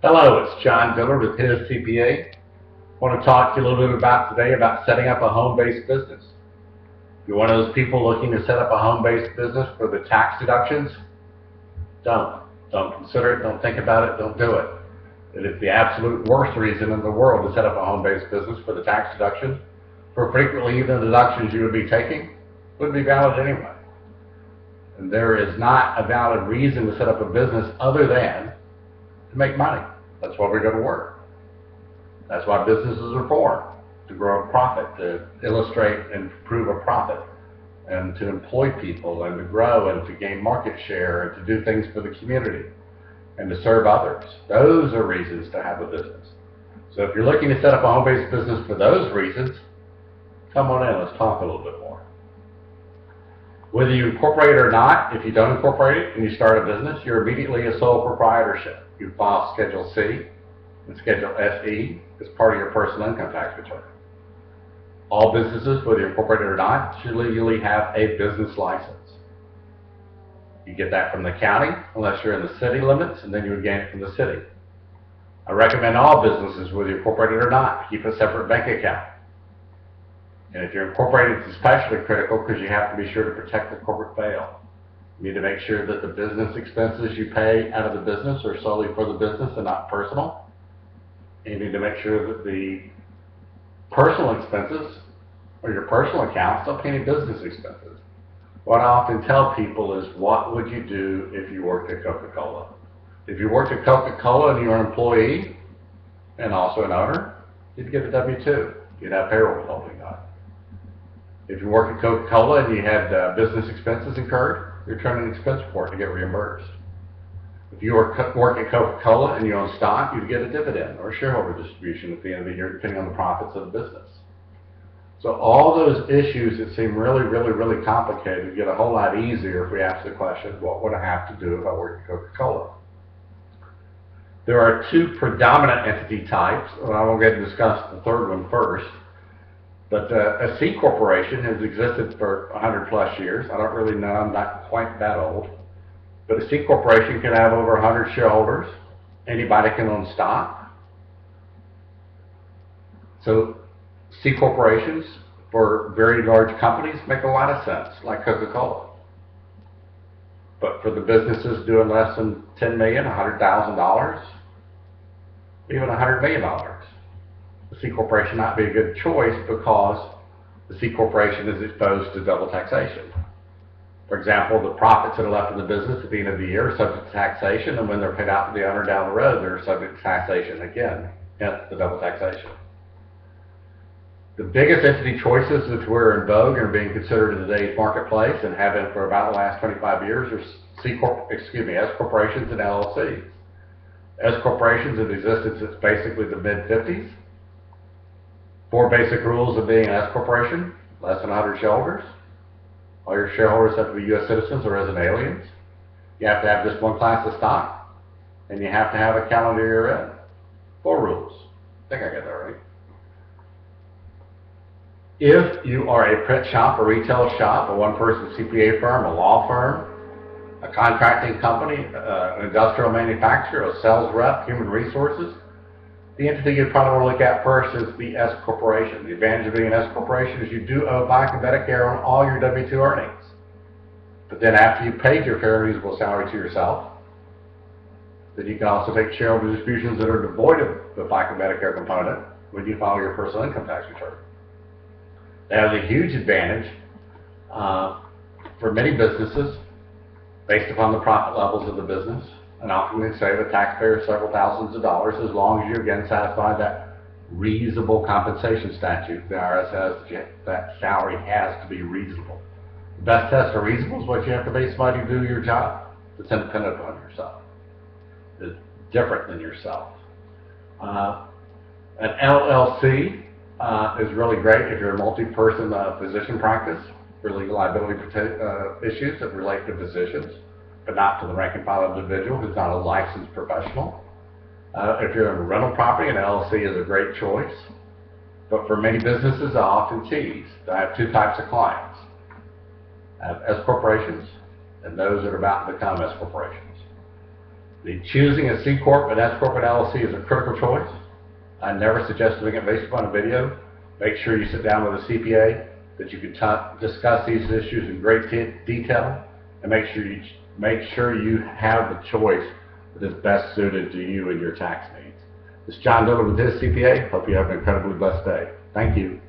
Hello, it's John Dillard with his CPA. I want to talk to you a little bit about today about setting up a home-based business. If you're one of those people looking to set up a home-based business for the tax deductions, don't. Don't consider it, don't think about it, don't do it. It is the absolute worst reason in the world to set up a home-based business for the tax deductions, for frequently even the deductions you would be taking wouldn't be valid anyway. And there is not a valid reason to set up a business other than to make money. That's why we go to work. That's why businesses are formed, to grow a profit, to illustrate and prove a profit, and to employ people, and to grow, and to gain market share, and to do things for the community, and to serve others. Those are reasons to have a business. So if you're looking to set up a home-based business for those reasons, come on in, let's talk a little bit more. Whether you incorporate it or not, if you don't incorporate it and you start a business, you're immediately a sole proprietorship. You file Schedule C and Schedule SE as part of your personal income tax return. All businesses, whether you're incorporated or not, should legally have a business license. You get that from the county, unless you're in the city limits, and then you would gain it from the city. I recommend all businesses, whether you're incorporated or not, keep a separate bank account. And if you're incorporated, it's especially critical because you have to be sure to protect the corporate veil. You need to make sure that the business expenses you pay out of the business are solely for the business and not personal. And you need to make sure that the personal expenses or your personal accounts don't pay any business expenses. What I often tell people is, what would you do if you worked at Coca-Cola? If you worked at Coca-Cola and you're an employee and also an owner, you'd get a W-2. You'd have payroll withholding on it. If you work at Coca-Cola and you had business expenses incurred, you're turning an expense report to get reimbursed. If you work at Coca-Cola and you own stock, you'd get a dividend or a shareholder distribution at the end of the year, depending on the profits of the business. So all those issues that seem really, really, really complicated get a whole lot easier if we ask the question, what would I have to do if I worked at Coca-Cola? There are two predominant entity types, and I will get to discuss the third one first. But a C corporation has existed for 100 plus years. I don't really know, I'm not quite that old. But a C corporation can have over 100 shareholders. Anybody can own stock. So C corporations for very large companies make a lot of sense, like Coca-Cola. But for the businesses doing less than $10 million, $100,000, even $100 million, the C corporation might be a good choice because the C corporation is exposed to double taxation. For example, the profits that are left in the business at the end of the year are subject to taxation, and when they're paid out to the owner down the road, they're subject to taxation again, hence the double taxation. The biggest entity choices which were in vogue and are being considered in today's marketplace and have been for about the last 25 years are S corporations and LLCs. S corporations have existed since basically the mid-50s. 4 basic rules of being an S corporation: less than 100 shareholders. All your shareholders have to be U.S. citizens or resident aliens. You have to have just one class of stock, and you have to have a calendar year end. 4 rules. I think I got that right. If you are a print shop, a retail shop, a one-person CPA firm, a law firm, a contracting company, an industrial manufacturer, a sales rep, human resources, the entity you'd probably want to look at first is the S corporation. The advantage of being an S corporation is you do owe FICA and Medicare on all your W-2 earnings. But then after you've paid your fair and reasonable salary to yourself, then you can also take shareholder distributions that are devoid of the FICA and Medicare component when you file your personal income tax return. That is a huge advantage for many businesses based upon the profit levels of the business, and often they save the taxpayer several thousands of dollars as long as you again satisfy that reasonable compensation statute. The IRS says that salary has to be reasonable. The best test of reasonable is what you have to pay somebody to do your job that's independent of yourself, is different than yourself. An LLC is really great if you're a multi-person physician practice for legal liability issues that relate to physicians, but not to the rank and file individual who's not a licensed professional. If you're in a rental property, an LLC is a great choice. But for many businesses, I often tease that I have 2 types of clients. I have S corporations and those that are about to become S corporations. Choosing a C Corp and S Corp and LLC is a critical choice. I never suggest doing it based upon a video. Make sure you sit down with a CPA, that you can discuss these issues in great detail, and make sure you have the choice that is best suited to you and your tax needs. This is John Dillard with his CPA. Hope you have an incredibly blessed day. Thank you.